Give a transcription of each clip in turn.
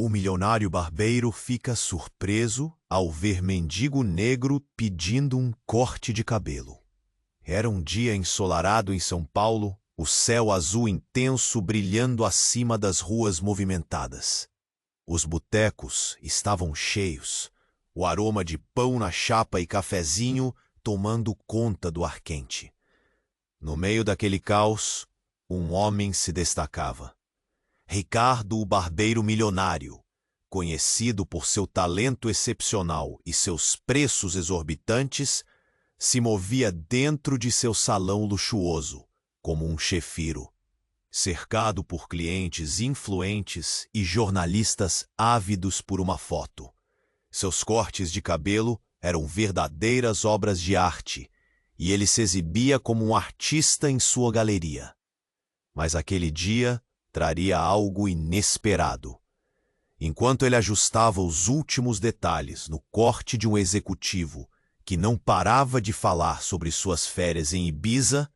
O milionário barbeiro fica surpreso ao ver mendigo negro pedindo um corte de cabelo. Era um dia ensolarado em São Paulo, o céu azul intenso brilhando acima das ruas movimentadas. Os botecos estavam cheios, o aroma de pão na chapa e cafezinho tomando conta do ar quente. No meio daquele caos, um homem se destacava. Ricardo, o barbeiro milionário, conhecido por seu talento excepcional e seus preços exorbitantes, se movia dentro de seu salão luxuoso, como um chefiro, cercado por clientes influentes e jornalistas ávidos por uma foto. Seus cortes de cabelo eram verdadeiras obras de arte, e ele se exibia como um artista em sua galeria. Mas aquele dia traria algo inesperado. Enquanto ele ajustava os últimos detalhes no corte de um executivo que não parava de falar sobre suas férias em Ibiza,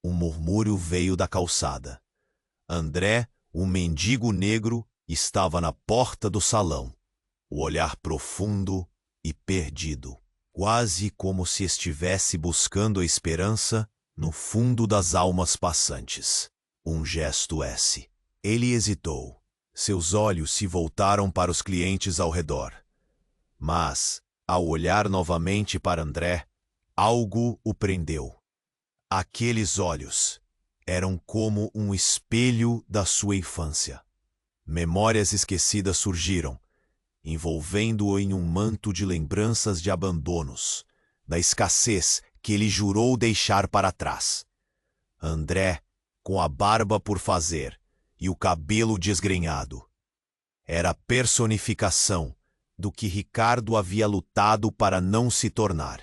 um murmúrio veio da calçada. André, o mendigo negro, estava na porta do salão, o olhar profundo e perdido, quase como se estivesse buscando a esperança no fundo das almas passantes. Um gesto S. Ele hesitou. Seus olhos se voltaram para os clientes ao redor. Mas, ao olhar novamente para André, algo o prendeu. Aqueles olhos eram como um espelho da sua infância. Memórias esquecidas surgiram, envolvendo-o em um manto de lembranças de abandonos, da escassez que ele jurou deixar para trás. André, com a barba por fazer e o cabelo desgrenhado, era a personificação do que Ricardo havia lutado para não se tornar.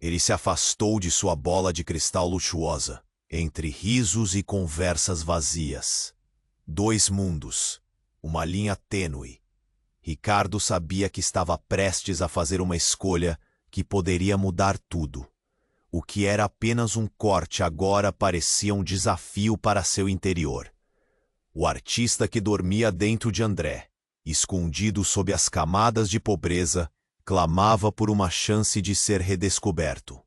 Ele se afastou de sua bola de cristal luxuosa, entre risos e conversas vazias. Dois mundos, uma linha tênue. Ricardo sabia que estava prestes a fazer uma escolha que poderia mudar tudo. O que era apenas um corte agora parecia um desafio para seu interior. O artista que dormia dentro de André, escondido sob as camadas de pobreza, clamava por uma chance de ser redescoberto.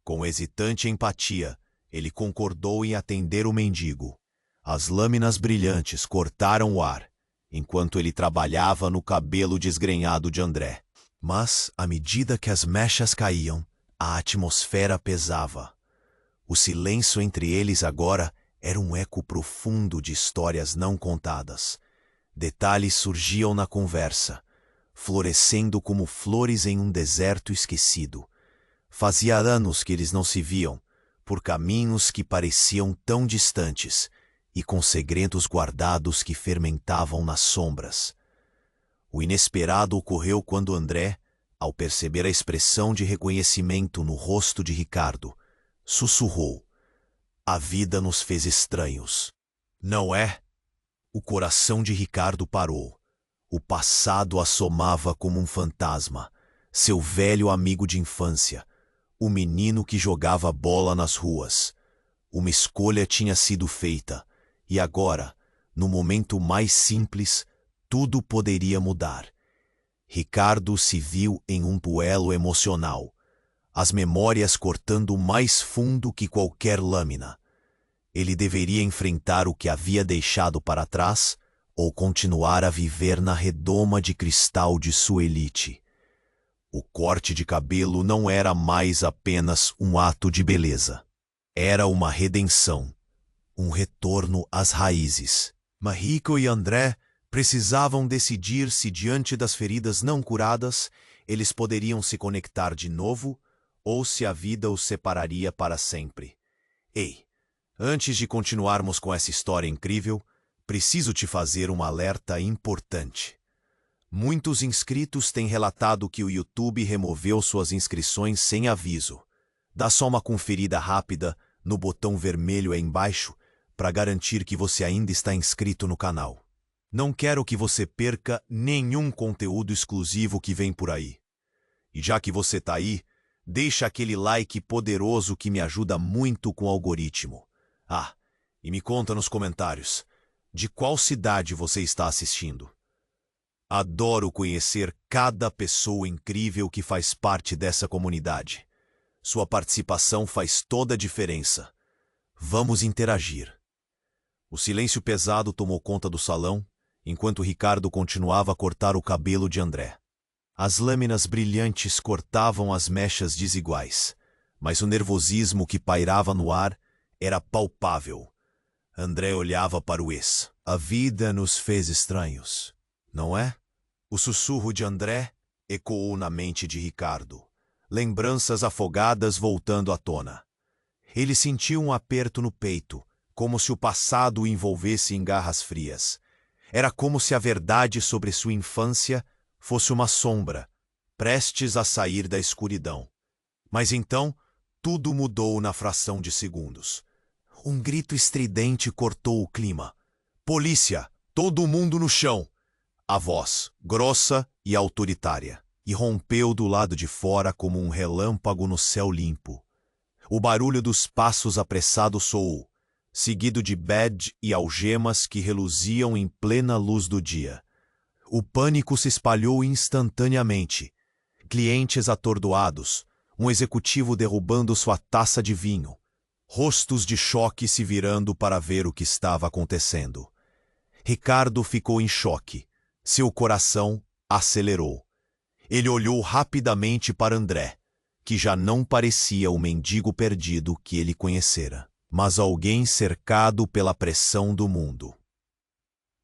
Com hesitante empatia, ele concordou em atender o mendigo. As lâminas brilhantes cortaram o ar, enquanto ele trabalhava no cabelo desgrenhado de André. Mas, à medida que as mechas caíam, a atmosfera pesava. O silêncio entre eles agora era um eco profundo de histórias não contadas. Detalhes surgiam na conversa, florescendo como flores em um deserto esquecido. Fazia anos que eles não se viam, por caminhos que pareciam tão distantes e com segredos guardados que fermentavam nas sombras. O inesperado ocorreu quando André, ao perceber a expressão de reconhecimento no rosto de Ricardo, sussurrou: "A vida nos fez estranhos, não é?" O coração de Ricardo parou. O passado assomava como um fantasma, seu velho amigo de infância, o menino que jogava bola nas ruas. Uma escolha tinha sido feita, e agora, no momento mais simples, tudo poderia mudar. Ricardo se viu em um duelo emocional, as memórias cortando mais fundo que qualquer lâmina. Ele deveria enfrentar o que havia deixado para trás ou continuar a viver na redoma de cristal de sua elite. O corte de cabelo não era mais apenas um ato de beleza. Era uma redenção, um retorno às raízes. Marico e André precisavam decidir se, diante das feridas não curadas, eles poderiam se conectar de novo ou se a vida os separaria para sempre. Ei, antes de continuarmos com essa história incrível, preciso te fazer um alerta importante. Muitos inscritos têm relatado que o YouTube removeu suas inscrições sem aviso. Dá só uma conferida rápida no botão vermelho aí embaixo para garantir que você ainda está inscrito no canal. Não quero que você perca nenhum conteúdo exclusivo que vem por aí. E já que você está aí, deixa aquele like poderoso que me ajuda muito com o algoritmo. Ah, e me conta nos comentários, de qual cidade você está assistindo? Adoro conhecer cada pessoa incrível que faz parte dessa comunidade. Sua participação faz toda a diferença. Vamos interagir. O silêncio pesado tomou conta do salão, enquanto Ricardo continuava a cortar o cabelo de André. As lâminas brilhantes cortavam as mechas desiguais, mas o nervosismo que pairava no ar era palpável. André olhava para o ex. A vida nos fez estranhos, não é? O sussurro de André ecoou na mente de Ricardo, lembranças afogadas voltando à tona. Ele sentiu um aperto no peito, como se o passado o envolvesse em garras frias. Era como se a verdade sobre sua infância fosse uma sombra, prestes a sair da escuridão. Mas então, tudo mudou na fração de segundos. Um grito estridente cortou o clima. Polícia! Todo mundo no chão! A voz, grossa e autoritária, irrompeu do lado de fora como um relâmpago no céu limpo. O barulho dos passos apressados soou, seguido de badge e algemas que reluziam em plena luz do dia. O pânico se espalhou instantaneamente. Clientes atordoados, um executivo derrubando sua taça de vinho, rostos de choque se virando para ver o que estava acontecendo. Ricardo ficou em choque. Seu coração acelerou. Ele olhou rapidamente para André, que já não parecia o mendigo perdido que ele conhecera, mas alguém cercado pela pressão do mundo.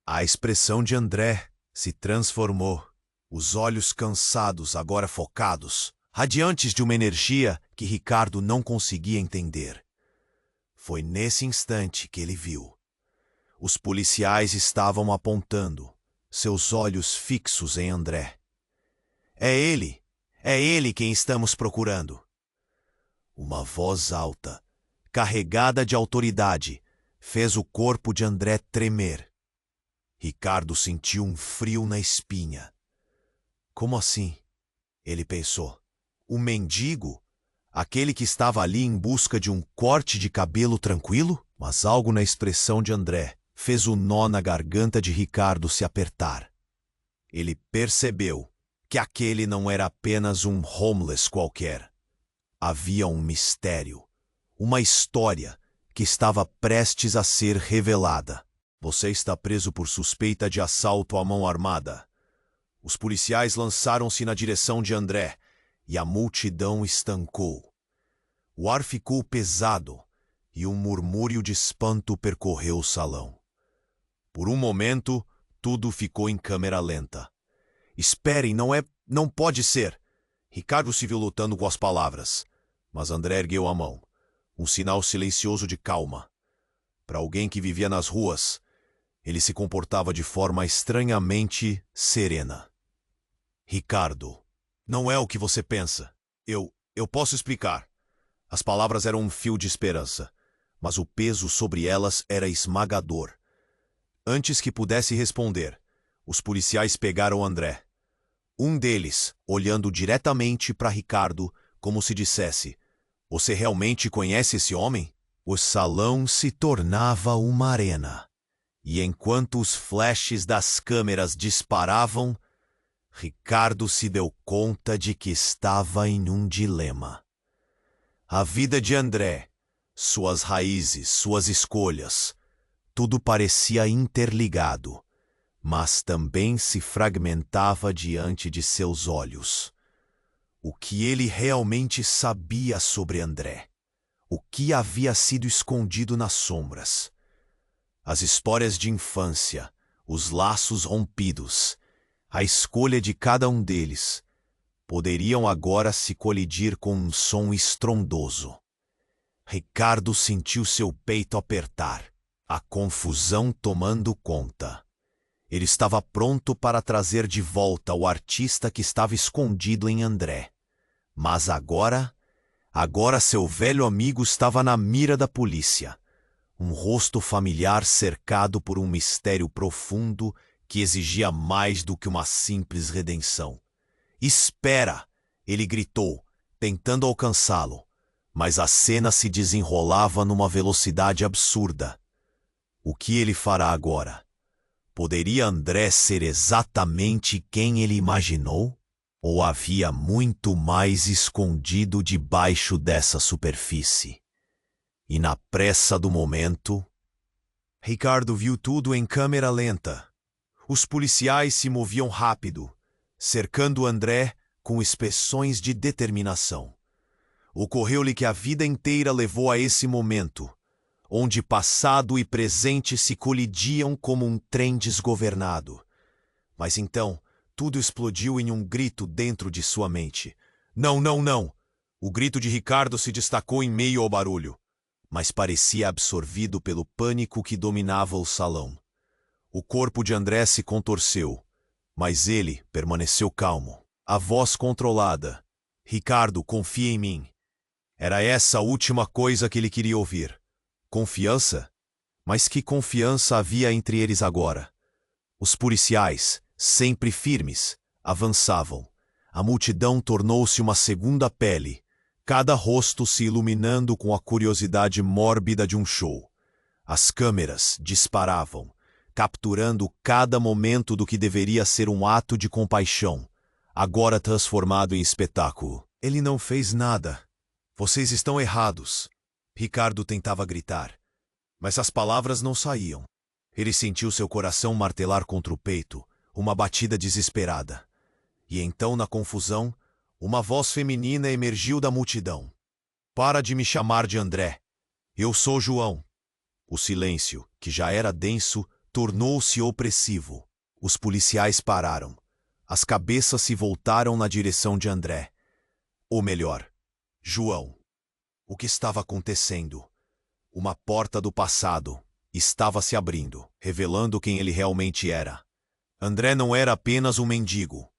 A expressão de André se transformou, os olhos cansados, agora focados, radiantes de uma energia que Ricardo não conseguia entender. Foi nesse instante que ele viu. Os policiais estavam apontando, seus olhos fixos em André. É ele quem estamos procurando. Uma voz alta, carregada de autoridade, fez o corpo de André tremer. Ricardo sentiu um frio na espinha. Como assim? Ele pensou. O mendigo? Aquele que estava ali em busca de um corte de cabelo tranquilo? Mas algo na expressão de André fez o nó na garganta de Ricardo se apertar. Ele percebeu que aquele não era apenas um homeless qualquer. Havia um mistério, uma história que estava prestes a ser revelada. Você está preso por suspeita de assalto à mão armada. Os policiais lançaram-se na direção de André e a multidão estancou. O ar ficou pesado e um murmúrio de espanto percorreu o salão. Por um momento, tudo ficou em câmera lenta. Esperem, não pode ser. Ricardo se viu lutando com as palavras, mas André ergueu a mão, um sinal silencioso de calma. Para alguém que vivia nas ruas, ele se comportava de forma estranhamente serena. Ricardo, não é o que você pensa. Eu posso explicar. As palavras eram um fio de esperança, mas o peso sobre elas era esmagador. Antes que pudesse responder, os policiais pegaram André. Um deles, olhando diretamente para Ricardo, como se dissesse: "Você realmente conhece esse homem?" O salão se tornava uma arena. E enquanto os flashes das câmeras disparavam, Ricardo se deu conta de que estava em um dilema. A vida de André, suas raízes, suas escolhas, tudo parecia interligado, mas também se fragmentava diante de seus olhos. O que ele realmente sabia sobre André? O que havia sido escondido nas sombras? As histórias de infância, os laços rompidos, a escolha de cada um deles, poderiam agora se colidir com um som estrondoso. Ricardo sentiu seu peito apertar, a confusão tomando conta. Ele estava pronto para trazer de volta o artista que estava escondido em André. Mas agora seu velho amigo estava na mira da polícia. Um rosto familiar cercado por um mistério profundo que exigia mais do que uma simples redenção. "Espera!" ele gritou, tentando alcançá-lo, mas a cena se desenrolava numa velocidade absurda. O que ele fará agora? Poderia André ser exatamente quem ele imaginou? Ou havia muito mais escondido debaixo dessa superfície? E na pressa do momento, Ricardo viu tudo em câmera lenta. Os policiais se moviam rápido, cercando André com expressões de determinação. Ocorreu-lhe que a vida inteira levou a esse momento, onde passado e presente se colidiam como um trem desgovernado. Mas então, tudo explodiu em um grito dentro de sua mente. Não, não, não! O grito de Ricardo se destacou em meio ao barulho, mas parecia absorvido pelo pânico que dominava o salão. O corpo de André se contorceu, mas ele permaneceu calmo. A voz controlada. Ricardo, confia em mim. Era essa a última coisa que ele queria ouvir. Confiança? Mas que confiança havia entre eles agora? Os policiais, sempre firmes, avançavam. A multidão tornou-se uma segunda pele, cada rosto se iluminando com a curiosidade mórbida de um show. As câmeras disparavam, capturando cada momento do que deveria ser um ato de compaixão, agora transformado em espetáculo. Ele não fez nada. Vocês estão errados. Ricardo tentava gritar, mas as palavras não saíam. Ele sentiu seu coração martelar contra o peito, uma batida desesperada. E então, na confusão, uma voz feminina emergiu da multidão. Para de me chamar de André. Eu sou João. O silêncio, que já era denso, tornou-se opressivo. Os policiais pararam. As cabeças se voltaram na direção de André. Ou melhor, João. O que estava acontecendo? Uma porta do passado estava se abrindo, revelando quem ele realmente era. André não era apenas um mendigo.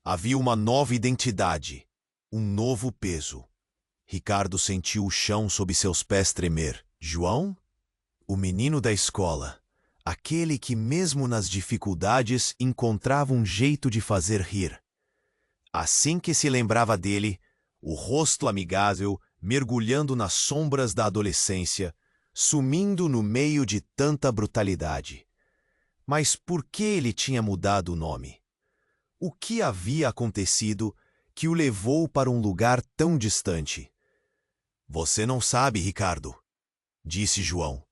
Havia uma nova identidade, um novo peso. Ricardo sentiu o chão sob seus pés tremer. João? O menino da escola. Aquele que, mesmo nas dificuldades, encontrava um jeito de fazer rir. Assim que se lembrava dele, o rosto amigável, mergulhando nas sombras da adolescência, sumindo no meio de tanta brutalidade. Mas por que ele tinha mudado o nome? O que havia acontecido que o levou para um lugar tão distante? Você não sabe, Ricardo, disse João,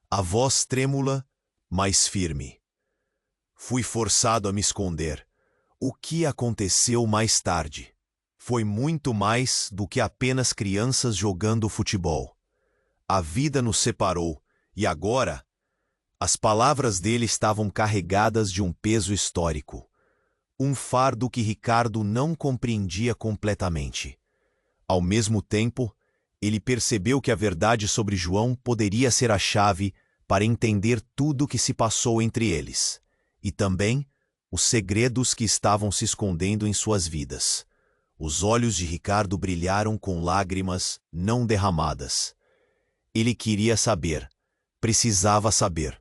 a voz trêmula, mas firme. Fui forçado a me esconder. O que aconteceu mais tarde foi muito mais do que apenas crianças jogando futebol. A vida nos separou e agora as palavras dele estavam carregadas de um peso histórico. Um fardo que Ricardo não compreendia completamente. Ao mesmo tempo, ele percebeu que a verdade sobre João poderia ser a chave para entender tudo o que se passou entre eles, e também os segredos que estavam se escondendo em suas vidas. Os olhos de Ricardo brilharam com lágrimas não derramadas. Ele queria saber, precisava saber.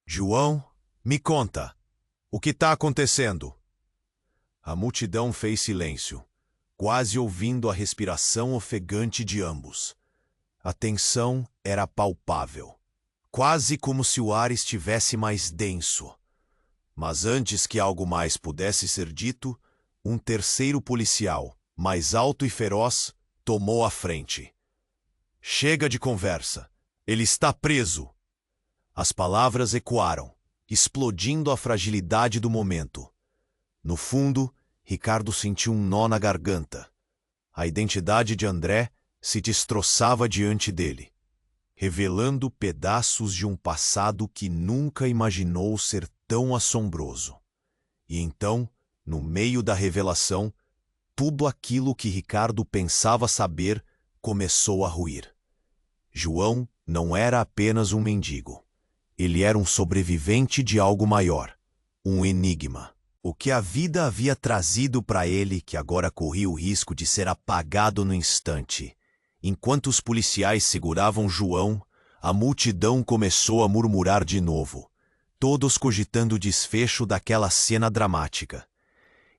João, me conta, o que está acontecendo? A multidão fez silêncio, quase ouvindo a respiração ofegante de ambos. A tensão era palpável, quase como se o ar estivesse mais denso. Mas antes que algo mais pudesse ser dito, um terceiro policial, mais alto e feroz, tomou a frente. Chega de conversa. Ele está preso. As palavras ecoaram, explodindo a fragilidade do momento. No fundo, Ricardo sentiu um nó na garganta. A identidade de André se destroçava diante dele, revelando pedaços de um passado que nunca imaginou ser tão assombroso. E então, no meio da revelação, tudo aquilo que Ricardo pensava saber começou a ruir. João não era apenas um mendigo. Ele era um sobrevivente de algo maior, um enigma. O que a vida havia trazido para ele que agora corria o risco de ser apagado no instante. Enquanto os policiais seguravam João, a multidão começou a murmurar de novo, todos cogitando o desfecho daquela cena dramática.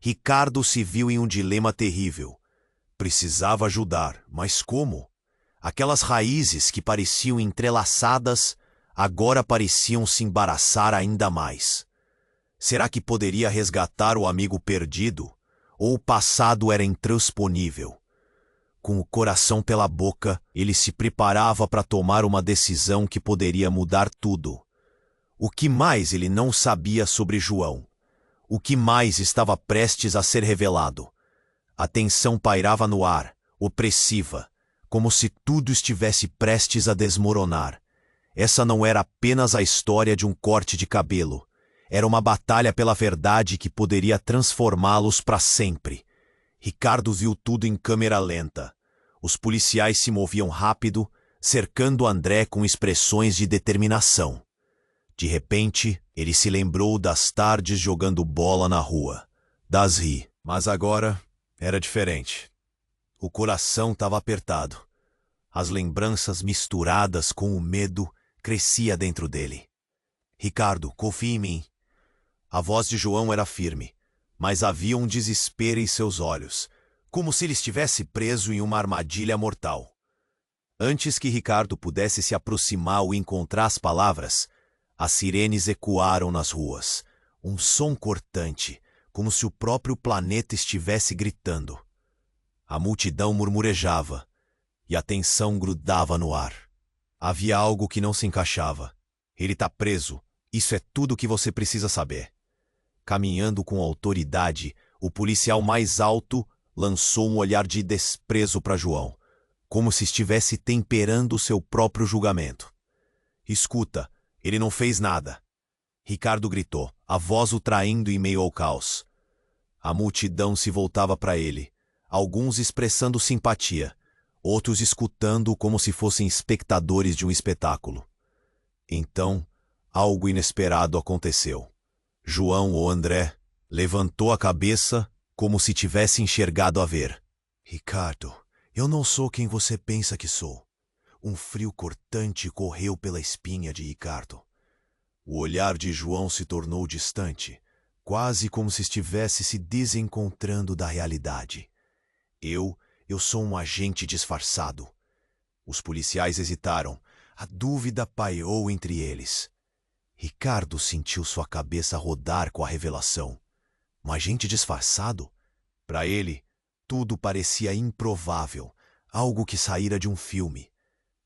Ricardo se viu em um dilema terrível. Precisava ajudar, mas como? Aquelas raízes que pareciam entrelaçadas agora pareciam se embaraçar ainda mais. Será que poderia resgatar o amigo perdido? Ou o passado era intransponível? Com o coração pela boca, ele se preparava para tomar uma decisão que poderia mudar tudo. O que mais ele não sabia sobre João? O que mais estava prestes a ser revelado? A tensão pairava no ar, opressiva, como se tudo estivesse prestes a desmoronar. Essa não era apenas a história de um corte de cabelo. Era uma batalha pela verdade que poderia transformá-los para sempre. Ricardo viu tudo em câmera lenta. Os policiais se moviam rápido, cercando André com expressões de determinação. De repente, ele se lembrou das tardes jogando bola na rua. Das ri. Mas agora era diferente. O coração estava apertado. As lembranças misturadas com o medo crescia dentro dele. Ricardo, confie em mim. A voz de João era firme, mas havia um desespero em seus olhos, como se ele estivesse preso em uma armadilha mortal. Antes que Ricardo pudesse se aproximar ou encontrar as palavras, as sirenes ecoaram nas ruas, um som cortante, como se o próprio planeta estivesse gritando. A multidão murmurejava, e a tensão grudava no ar. Havia algo que não se encaixava. Ele está preso, isso é tudo o que você precisa saber. Caminhando com autoridade, o policial mais alto lançou um olhar de desprezo para João, como se estivesse temperando seu próprio julgamento. Escuta, ele não fez nada. Ricardo gritou, a voz o traindo em meio ao caos. A multidão se voltava para ele, alguns expressando simpatia, outros escutando como se fossem espectadores de um espetáculo. Então, algo inesperado aconteceu. João ou André levantou a cabeça como se tivesse enxergado a ver. Ricardo, eu não sou quem você pensa que sou. Um frio cortante correu pela espinha de Ricardo. O olhar de João se tornou distante, quase como se estivesse se desencontrando da realidade. Eu sou um agente disfarçado. Os policiais hesitaram. A dúvida pairou entre eles. Ricardo sentiu sua cabeça rodar com a revelação. Um agente disfarçado? Para ele, tudo parecia improvável, algo que saíra de um filme.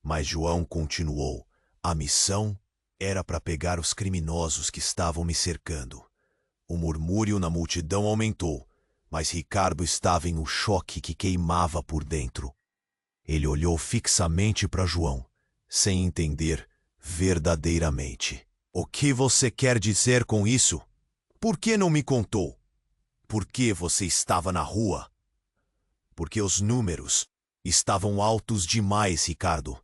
Mas João continuou. A missão era para pegar os criminosos que estavam me cercando. O murmúrio na multidão aumentou, mas Ricardo estava em um choque que queimava por dentro. Ele olhou fixamente para João, sem entender verdadeiramente. O que você quer dizer com isso? Por que não me contou? Por que você estava na rua? Porque os números estavam altos demais, Ricardo.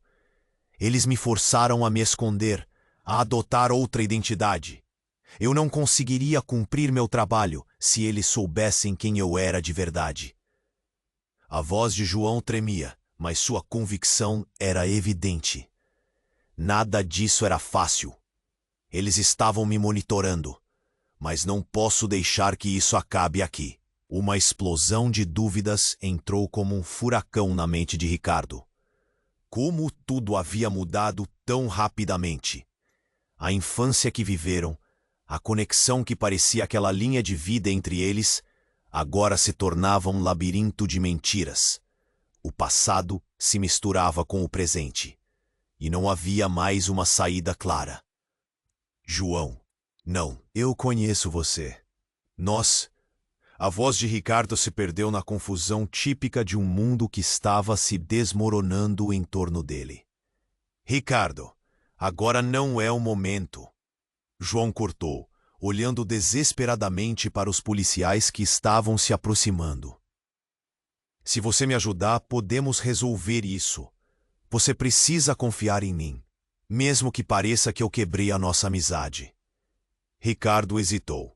Eles me forçaram a me esconder, a adotar outra identidade. Eu não conseguiria cumprir meu trabalho se eles soubessem quem eu era de verdade. A voz de João tremia, mas sua convicção era evidente. Nada disso era fácil. Eles estavam me monitorando, mas não posso deixar que isso acabe aqui. Uma explosão de dúvidas entrou como um furacão na mente de Ricardo. Como tudo havia mudado tão rapidamente? A infância que viveram, a conexão que parecia aquela linha de vida entre eles, agora se tornava um labirinto de mentiras. O passado se misturava com o presente, e não havia mais uma saída clara. João, não, eu conheço você. Nós... A voz de Ricardo se perdeu na confusão típica de um mundo que estava se desmoronando em torno dele. Ricardo, agora não é o momento. João cortou, olhando desesperadamente para os policiais que estavam se aproximando. Se você me ajudar, podemos resolver isso. Você precisa confiar em mim, mesmo que pareça que eu quebrei a nossa amizade. Ricardo hesitou.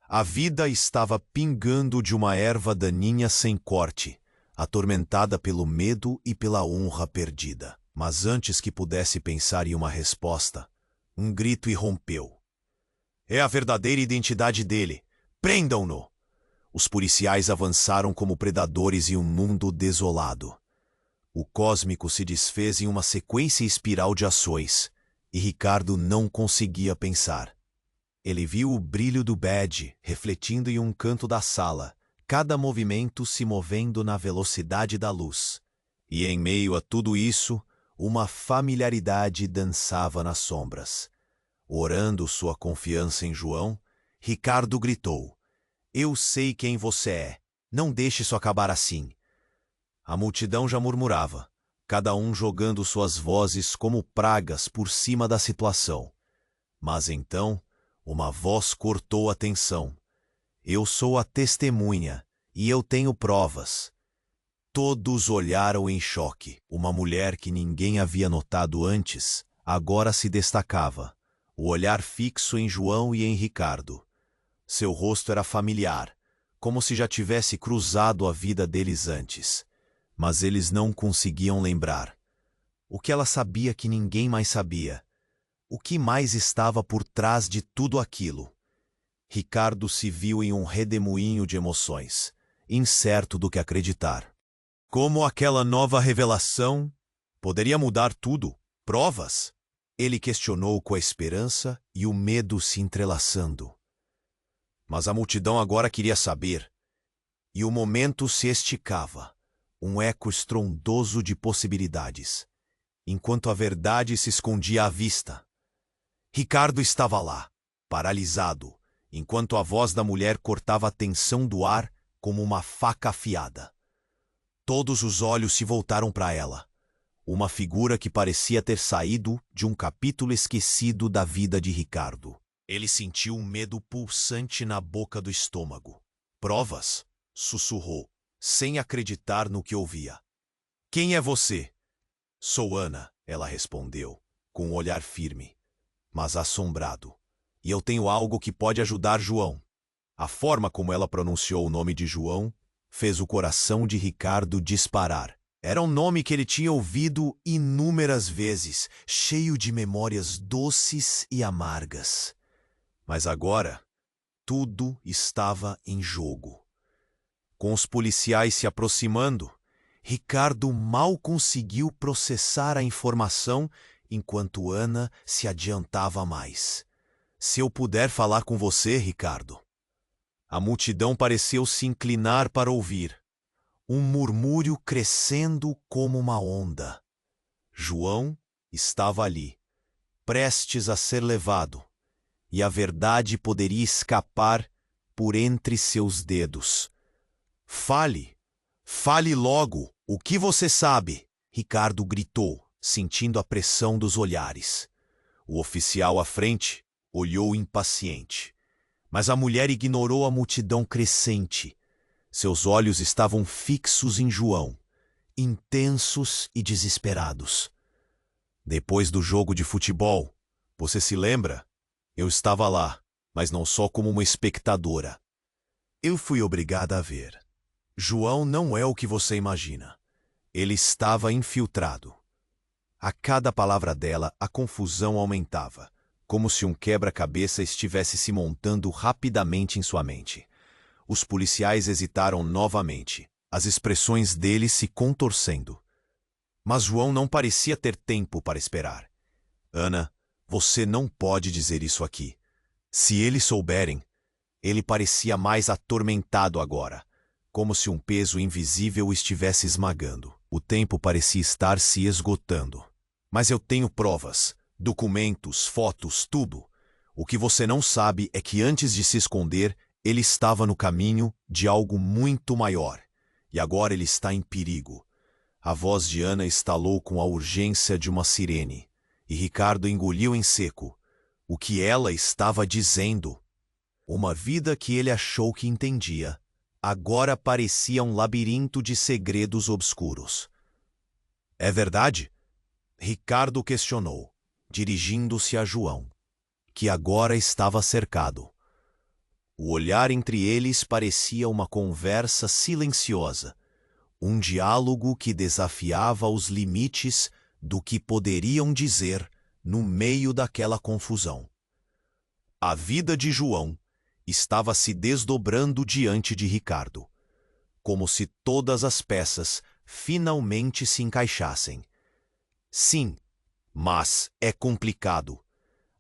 A vida estava pingando de uma erva daninha sem corte, atormentada pelo medo e pela honra perdida. Mas antes que pudesse pensar em uma resposta, um grito irrompeu. É a verdadeira identidade dele. Prendam-no! Os policiais avançaram como predadores em um mundo desolado. O cósmico se desfez em uma sequência espiral de ações, e Ricardo não conseguia pensar. Ele viu o brilho do badge refletindo em um canto da sala, cada movimento se movendo na velocidade da luz. E em meio a tudo isso, uma familiaridade dançava nas sombras. Orando sua confiança em João, Ricardo gritou: "Eu sei quem você é. Não deixe isso acabar assim." A multidão já murmurava, cada um jogando suas vozes como pragas por cima da situação. Mas então, uma voz cortou a tensão. "Eu sou a testemunha, e eu tenho provas." Todos olharam em choque. Uma mulher que ninguém havia notado antes, agora se destacava, o olhar fixo em João e em Ricardo. Seu rosto era familiar, como se já tivesse cruzado a vida deles antes. Mas eles não conseguiam lembrar. O que ela sabia que ninguém mais sabia? O que mais estava por trás de tudo aquilo? Ricardo se viu em um redemoinho de emoções, incerto do que acreditar. Como aquela nova revelação poderia mudar tudo? Provas? Ele questionou com a esperança e o medo se entrelaçando. Mas a multidão agora queria saber, e o momento se esticava, um eco estrondoso de possibilidades, enquanto a verdade se escondia à vista. Ricardo estava lá, paralisado, enquanto a voz da mulher cortava a tensão do ar como uma faca afiada. Todos os olhos se voltaram para ela, uma figura que parecia ter saído de um capítulo esquecido da vida de Ricardo. Ele sentiu um medo pulsante na boca do estômago. "Provas?" sussurrou, sem acreditar no que ouvia. "Quem é você?" "Sou Ana," ela respondeu, com um olhar firme, mas assombrado. "E eu tenho algo que pode ajudar João." A forma como ela pronunciou o nome de João fez o coração de Ricardo disparar. Era um nome que ele tinha ouvido inúmeras vezes, cheio de memórias doces e amargas. Mas agora, tudo estava em jogo. Com os policiais se aproximando, Ricardo mal conseguiu processar a informação enquanto Ana se adiantava mais. "Se eu puder falar com você, Ricardo." A multidão pareceu se inclinar para ouvir, um murmúrio crescendo como uma onda. João estava ali, prestes a ser levado, e a verdade poderia escapar por entre seus dedos. "Fale! Fale logo! O que você sabe?" Ricardo gritou, sentindo a pressão dos olhares. O oficial à frente olhou impaciente. Mas a mulher ignorou a multidão crescente. Seus olhos estavam fixos em João, intensos e desesperados. "Depois do jogo de futebol, você se lembra? Eu estava lá, mas não só como uma espectadora. Eu fui obrigada a ver. João não é o que você imagina. Ele estava infiltrado." A cada palavra dela, a confusão aumentava, como se um quebra-cabeça estivesse se montando rapidamente em sua mente. Os policiais hesitaram novamente, as expressões deles se contorcendo. Mas João não parecia ter tempo para esperar. "Ana, você não pode dizer isso aqui. Se eles souberem..." Ele parecia mais atormentado agora, como se um peso invisível o estivesse esmagando. O tempo parecia estar se esgotando. "Mas eu tenho provas. Documentos, fotos, tudo. O que você não sabe é que antes de se esconder, ele estava no caminho de algo muito maior. E agora ele está em perigo." A voz de Ana estalou com a urgência de uma sirene, e Ricardo engoliu em seco. O que ela estava dizendo? Uma vida que ele achou que entendia, agora parecia um labirinto de segredos obscuros. "É verdade?" Ricardo questionou, dirigindo-se a João, que agora estava cercado. O olhar entre eles parecia uma conversa silenciosa, um diálogo que desafiava os limites do que poderiam dizer no meio daquela confusão. A vida de João estava se desdobrando diante de Ricardo, como se todas as peças finalmente se encaixassem. Sim, Mas é complicado.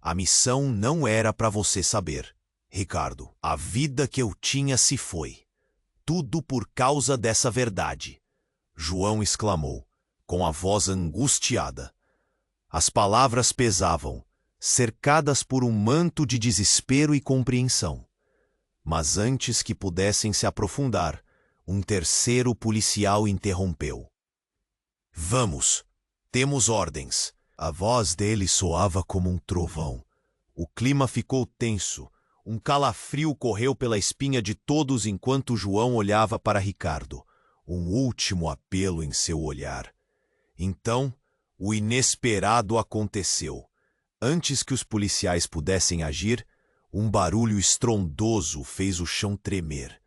A missão não era para você saber. Ricardo, a vida que eu tinha se foi. Tudo por causa dessa verdade. João exclamou, com a voz angustiada. As palavras pesavam, cercadas por um manto de desespero e compreensão. Mas antes que pudessem se aprofundar, um terceiro policial interrompeu. Vamos, temos ordens. A voz dele soava como um trovão. O clima ficou tenso. Um calafrio correu pela espinha de todos enquanto João olhava para Ricardo, um último apelo em seu olhar. Então, o inesperado aconteceu. Antes que os policiais pudessem agir, um barulho estrondoso fez o chão tremer.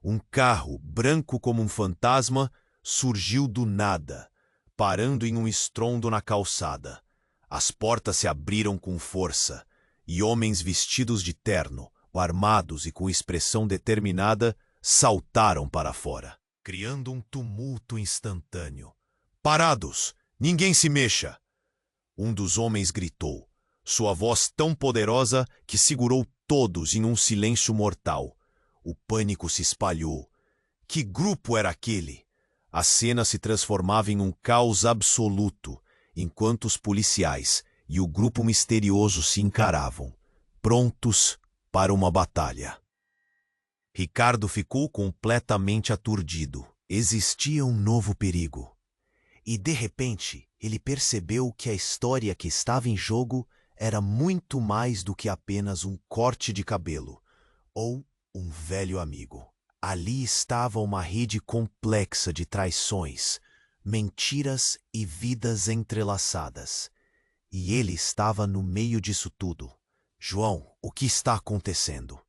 Um carro, branco como um fantasma, surgiu do nada, parando em um estrondo na calçada. As portas se abriram com força, e homens vestidos de terno, armados e com expressão determinada, saltaram para fora, criando um tumulto instantâneo. Parados! Ninguém se mexa! Um dos homens gritou, sua voz tão poderosa que segurou todos em um silêncio mortal. O pânico se espalhou. Que grupo era aquele? A cena se transformava em um caos absoluto, enquanto os policiais e o grupo misterioso se encaravam, prontos para uma batalha. Ricardo ficou completamente aturdido. Existia um novo perigo. E, de repente, ele percebeu que a história que estava em jogo era muito mais do que apenas um corte de cabelo ou um velho amigo. Ali estava uma rede complexa de traições, mentiras e vidas entrelaçadas. E ele estava no meio disso tudo. João, o que está acontecendo?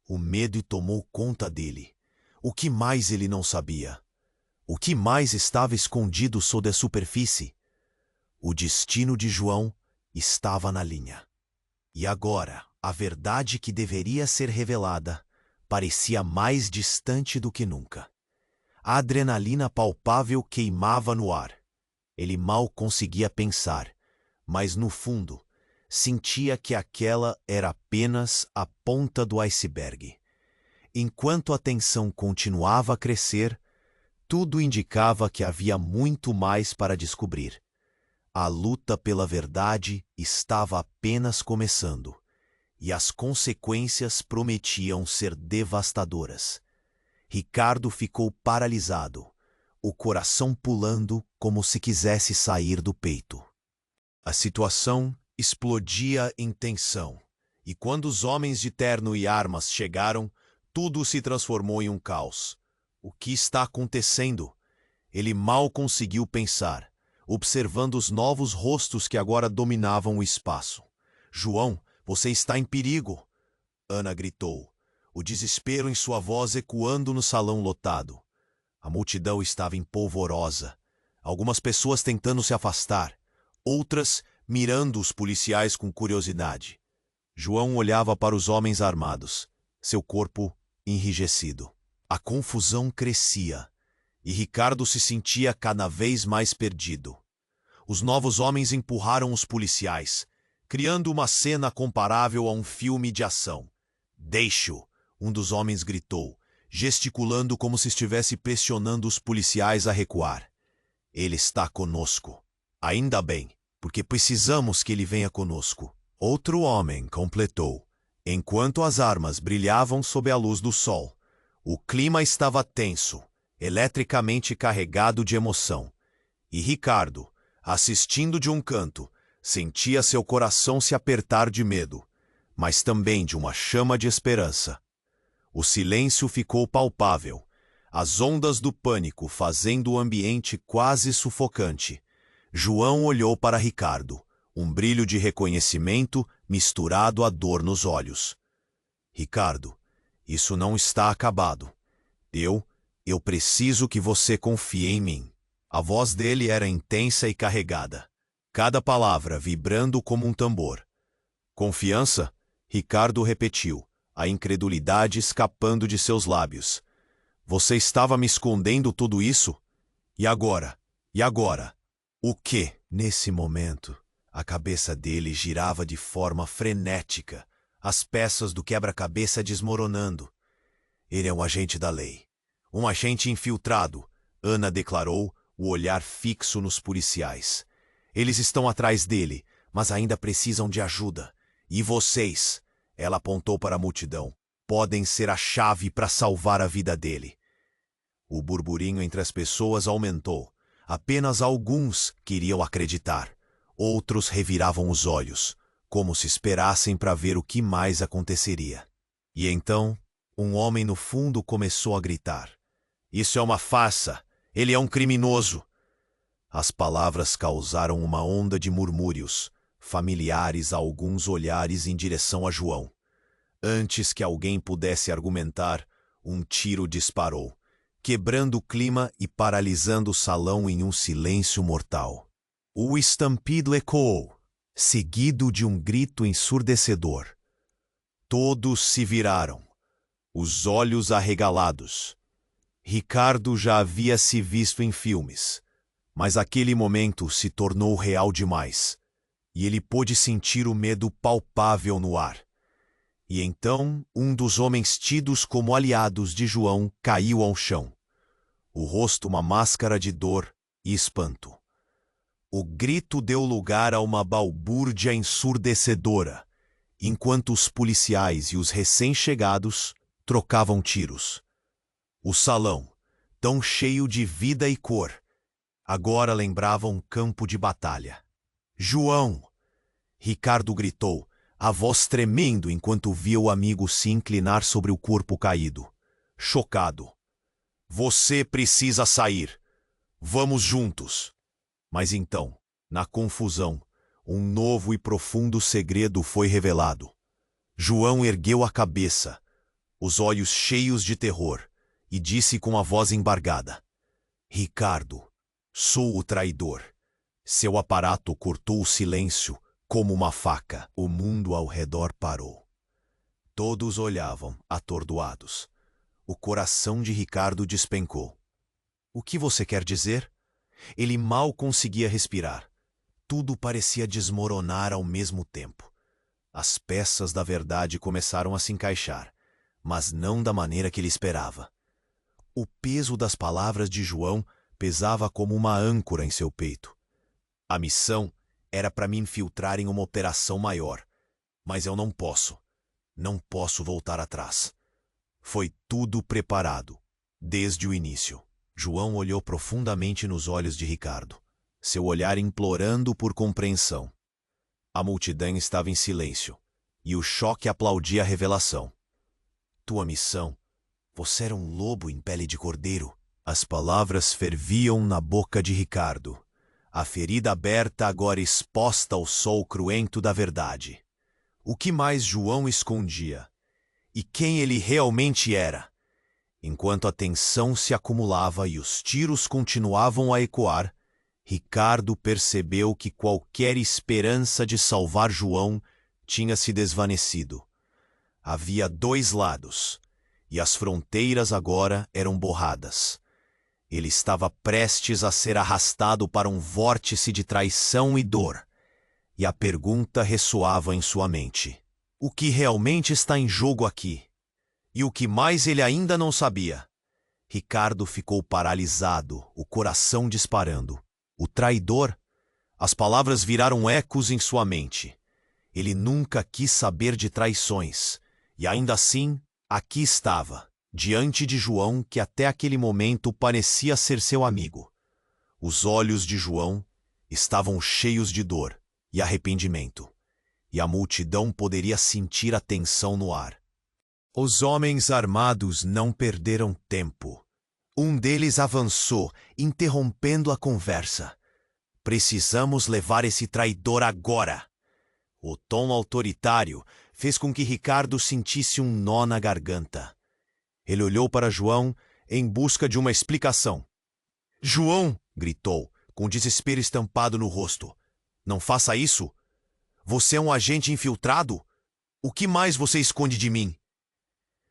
O medo tomou conta dele. O que mais ele não sabia? O que mais estava escondido sob a superfície? O destino de João estava na linha. E agora, a verdade que deveria ser revelada parecia mais distante do que nunca. A adrenalina palpável queimava no ar. Ele mal conseguia pensar, mas no fundo, sentia que aquela era apenas a ponta do iceberg. Enquanto a tensão continuava a crescer, tudo indicava que havia muito mais para descobrir. A luta pela verdade estava apenas começando, e as consequências prometiam ser devastadoras. Ricardo ficou paralisado, o coração pulando como se quisesse sair do peito. A situação explodia em tensão, e quando os homens de terno e armas chegaram, tudo se transformou em um caos. O que está acontecendo? Ele mal conseguiu pensar, observando os novos rostos que agora dominavam o espaço. João, você está em perigo! Ana gritou, o desespero em sua voz ecoando no salão lotado. A multidão estava empolvorosa, algumas pessoas tentando se afastar, outras mirando os policiais com curiosidade. João olhava para os homens armados, seu corpo enrijecido. A confusão crescia, e Ricardo se sentia cada vez mais perdido. Os novos homens empurraram os policiais, criando uma cena comparável a um filme de ação. Deixe-o, um dos homens gritou, gesticulando como se estivesse pressionando os policiais a recuar. Ele está conosco. Ainda bem, porque precisamos que ele venha conosco. Outro homem completou, enquanto as armas brilhavam sob a luz do sol. O clima estava tenso, eletricamente carregado de emoção. E Ricardo, assistindo de um canto, sentia seu coração se apertar de medo, mas também de uma chama de esperança. O silêncio ficou palpável, as ondas do pânico fazendo o ambiente quase sufocante. João olhou para Ricardo, um brilho de reconhecimento misturado à dor nos olhos. Ricardo, isso não está acabado. Eu preciso que você confie em mim. A voz dele era intensa e carregada, cada palavra vibrando como um tambor. Confiança? Ricardo repetiu, a incredulidade escapando de seus lábios. Você estava me escondendo tudo isso? E agora? E agora? O quê? Nesse momento, a cabeça dele girava de forma frenética, as peças do quebra-cabeça desmoronando. Ele é um agente da lei. Um agente infiltrado, Ana declarou, o olhar fixo nos policiais. Eles estão atrás dele, mas ainda precisam de ajuda. E vocês, ela apontou para a multidão, podem ser a chave para salvar a vida dele. O burburinho entre as pessoas aumentou. Apenas alguns queriam acreditar. Outros reviravam os olhos, como se esperassem para ver o que mais aconteceria. E então, um homem no fundo começou a gritar. Isso é uma farsa! Ele é um criminoso! As palavras causaram uma onda de murmúrios, familiares a alguns olhares em direção a João. Antes que alguém pudesse argumentar, um tiro disparou, quebrando o clima e paralisando o salão em um silêncio mortal. O estampido ecoou, seguido de um grito ensurdecedor. Todos se viraram, os olhos arregalados. Ricardo já havia se visto em filmes, mas aquele momento se tornou real demais, e ele pôde sentir o medo palpável no ar. E então, um dos homens tidos como aliados de João caiu ao chão, o rosto uma máscara de dor e espanto. O grito deu lugar a uma balbúrdia ensurdecedora, enquanto os policiais e os recém-chegados trocavam tiros. O salão, tão cheio de vida e cor, agora lembrava um campo de batalha. João! Ricardo gritou, a voz tremendo enquanto via o amigo se inclinar sobre o corpo caído. Chocado. Você precisa sair. Vamos juntos. Mas então, na confusão, um novo e profundo segredo foi revelado. João ergueu a cabeça, os olhos cheios de terror, e disse com a voz embargada: Ricardo, sou o traidor. Seu aparato cortou o silêncio como uma faca. O mundo ao redor parou. Todos olhavam, atordoados. O coração de Ricardo despencou. O que você quer dizer? Ele mal conseguia respirar. Tudo parecia desmoronar ao mesmo tempo. As peças da verdade começaram a se encaixar, mas não da maneira que ele esperava. O peso das palavras de João pesava como uma âncora em seu peito. A missão era para me infiltrar em uma operação maior, mas eu não posso. Não posso voltar atrás. Foi tudo preparado, desde o início. João olhou profundamente nos olhos de Ricardo, seu olhar implorando por compreensão. A multidão estava em silêncio, e o choque aplaudia a revelação. Tua missão? Você era um lobo em pele de cordeiro. As palavras ferviam na boca de Ricardo, a ferida aberta agora exposta ao sol cruento da verdade. O que mais João escondia? E quem ele realmente era? Enquanto a tensão se acumulava e os tiros continuavam a ecoar, Ricardo percebeu que qualquer esperança de salvar João tinha se desvanecido. Havia dois lados, e as fronteiras agora eram borradas. Ele estava prestes a ser arrastado para um vórtice de traição e dor, e a pergunta ressoava em sua mente: o que realmente está em jogo aqui? E o que mais ele ainda não sabia? Ricardo ficou paralisado, o coração disparando. O traidor? As palavras viraram ecos em sua mente. Ele nunca quis saber de traições, e ainda assim, aqui estava, diante de João, que até aquele momento parecia ser seu amigo. Os olhos de João estavam cheios de dor e arrependimento, e a multidão poderia sentir a tensão no ar. Os homens armados não perderam tempo. Um deles avançou, interrompendo a conversa. Precisamos levar esse traidor agora. O tom autoritário fez com que Ricardo sentisse um nó na garganta. Ele olhou para João em busca de uma explicação. João! Gritou, com desespero estampado no rosto. Não faça isso! Você é um agente infiltrado? O que mais você esconde de mim?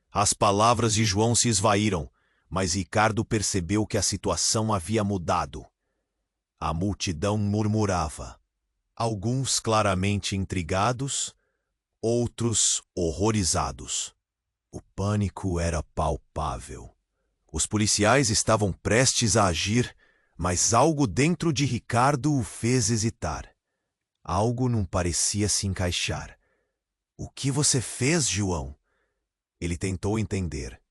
As palavras de João se esvaíram, mas Ricardo percebeu que a situação havia mudado. A multidão murmurava, alguns claramente intrigados, outros horrorizados. O pânico era palpável. Os policiais estavam prestes a agir, mas algo dentro de Ricardo o fez hesitar. Algo não parecia se encaixar. O que você fez, João? Ele tentou entender,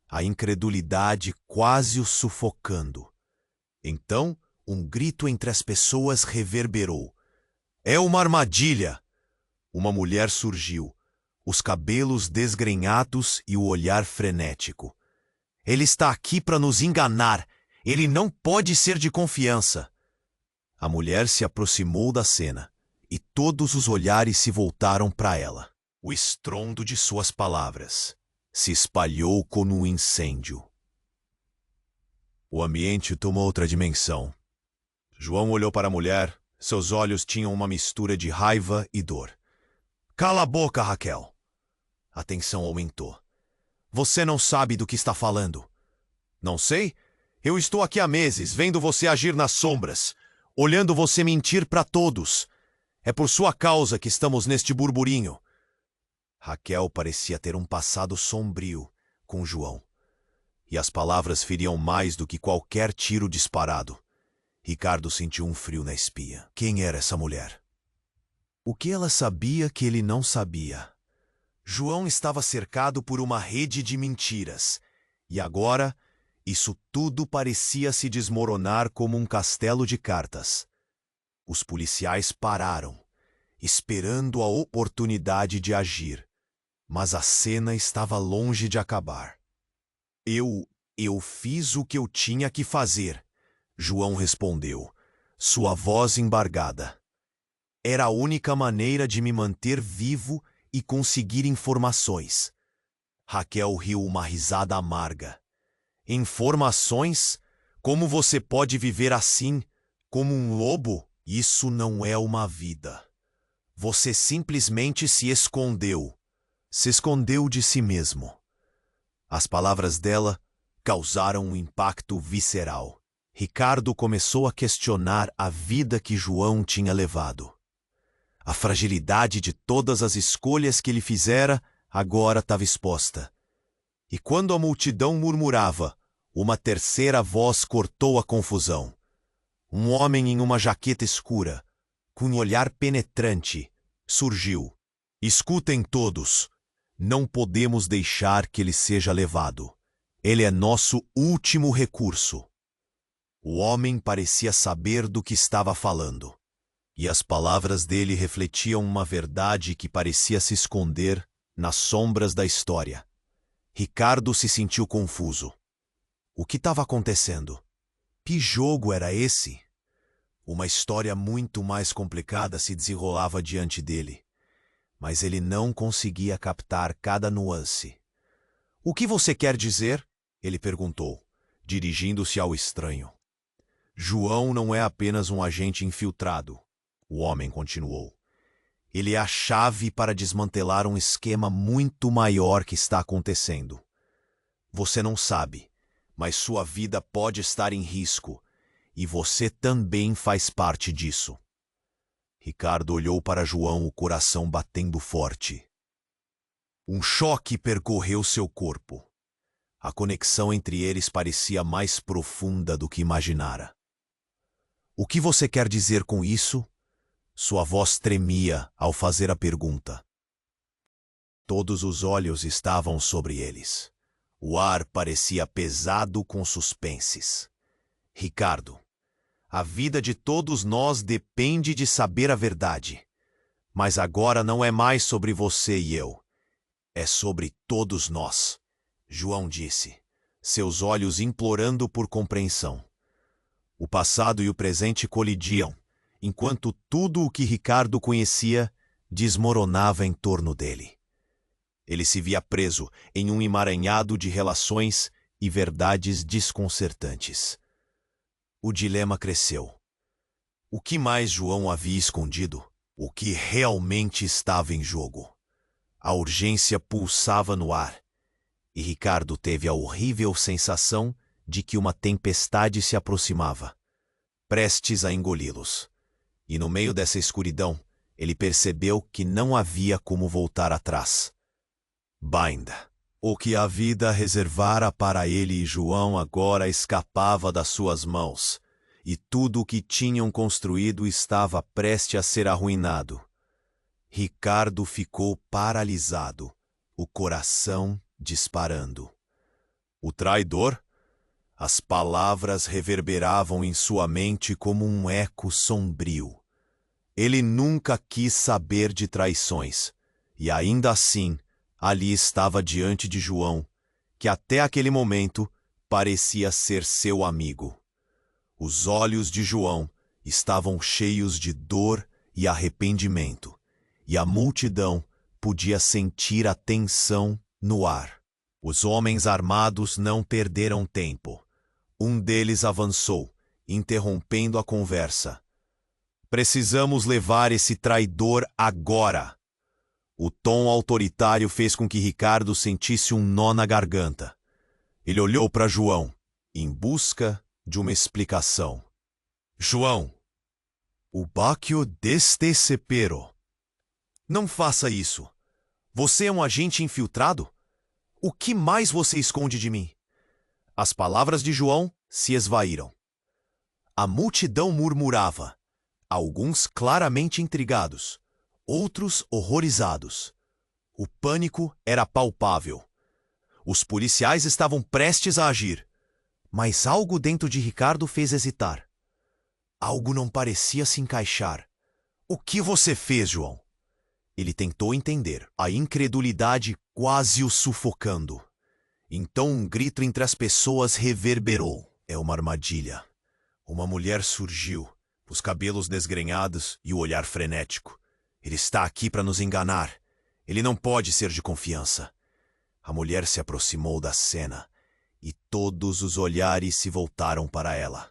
a incredulidade quase o sufocando. Então, um grito entre as pessoas reverberou. É uma armadilha! Uma mulher surgiu, os cabelos desgrenhados e o olhar frenético. Ele está aqui para nos enganar. Ele não pode ser de confiança. A mulher se aproximou da cena e todos os olhares se voltaram para ela. O estrondo de suas palavras se espalhou como um incêndio. O ambiente tomou outra dimensão. João olhou para a mulher. Seus olhos tinham uma mistura de raiva e dor. Cala a boca, Raquel. A tensão aumentou. Você não sabe do que está falando. Não sei? Eu estou aqui há meses, vendo você agir nas sombras, olhando você mentir para todos. É por sua causa que estamos neste burburinho. Raquel parecia ter um passado sombrio com João. E as palavras feriam mais do que qualquer tiro disparado. Ricardo sentiu um frio na espinha. Quem era essa mulher? O que ela sabia que ele não sabia? João estava cercado por uma rede de mentiras. E agora, isso tudo parecia se desmoronar como um castelo de cartas. Os policiais pararam, esperando a oportunidade de agir. Mas a cena estava longe de acabar. Eu fiz o que eu tinha que fazer, João respondeu, sua voz embargada. Era a única maneira de me manter vivo e conseguir informações. Raquel riu uma risada amarga. Informações? Como você pode viver assim, como um lobo? Isso não é uma vida. Você simplesmente se escondeu. Se escondeu de si mesmo. As palavras dela causaram um impacto visceral. Ricardo começou a questionar a vida que João tinha levado. A fragilidade de todas as escolhas que ele fizera agora estava exposta. E quando a multidão murmurava, uma terceira voz cortou a confusão. Um homem em uma jaqueta escura, com um olhar penetrante, surgiu. Escutem todos. Não podemos deixar que ele seja levado. Ele é nosso último recurso. O homem parecia saber do que estava falando. E as palavras dele refletiam uma verdade que parecia se esconder nas sombras da história. Ricardo se sentiu confuso. O que estava acontecendo? Que jogo era esse? Uma história muito mais complicada se desenrolava diante dele. Mas ele não conseguia captar cada nuance. O que você quer dizer? Ele perguntou, dirigindo-se ao estranho. João não é apenas um agente infiltrado. O homem continuou. Ele é a chave para desmantelar um esquema muito maior que está acontecendo. Você não sabe, mas sua vida pode estar em risco, e você também faz parte disso. Ricardo olhou para João, o coração batendo forte. Um choque percorreu seu corpo. A conexão entre eles parecia mais profunda do que imaginara. O que você quer dizer com isso? Sua voz tremia ao fazer a pergunta. Todos os olhos estavam sobre eles. O ar parecia pesado com suspenses. Ricardo, a vida de todos nós depende de saber a verdade. Mas agora não é mais sobre você e eu. É sobre todos nós, João disse, seus olhos implorando por compreensão. O passado e o presente colidiam, enquanto tudo o que Ricardo conhecia desmoronava em torno dele. Ele se via preso em um emaranhado de relações e verdades desconcertantes. O dilema cresceu. O que mais João havia escondido? O que realmente estava em jogo? A urgência pulsava no ar, e Ricardo teve a horrível sensação de que uma tempestade se aproximava. prestes a engoli-los. E no meio dessa escuridão, ele percebeu que não havia como voltar atrás. Binda. O que a vida reservara para ele e João agora escapava das suas mãos, e tudo o que tinham construído estava prestes a ser arruinado. Ricardo ficou paralisado, o coração disparando. O traidor? As palavras reverberavam em sua mente como um eco sombrio. Ele nunca quis saber de traições, e ainda assim, ali estava diante de João, que até aquele momento parecia ser seu amigo. Os olhos de João estavam cheios de dor e arrependimento, e a multidão podia sentir a tensão no ar. Os homens armados não perderam tempo. Um deles avançou, interrompendo a conversa. Precisamos levar esse traidor agora. O tom autoritário fez com que Ricardo sentisse um nó na garganta. Ele olhou para João, em busca de uma explicação. João, o Bacchio deste sepero. Não faça isso. Você é um agente infiltrado? O que mais você esconde de mim? As palavras de João se esvaíram. A multidão murmurava, alguns claramente intrigados, outros horrorizados. O pânico era palpável. Os policiais estavam prestes a agir, mas algo dentro de Ricardo fez hesitar. Algo não parecia se encaixar. O que você fez, João? Ele tentou entender, a incredulidade quase o sufocando. Então um grito entre as pessoas reverberou. É uma armadilha. Uma mulher surgiu, os cabelos desgrenhados e o olhar frenético. Ele está aqui para nos enganar. Ele não pode ser de confiança. A mulher se aproximou da cena e todos os olhares se voltaram para ela.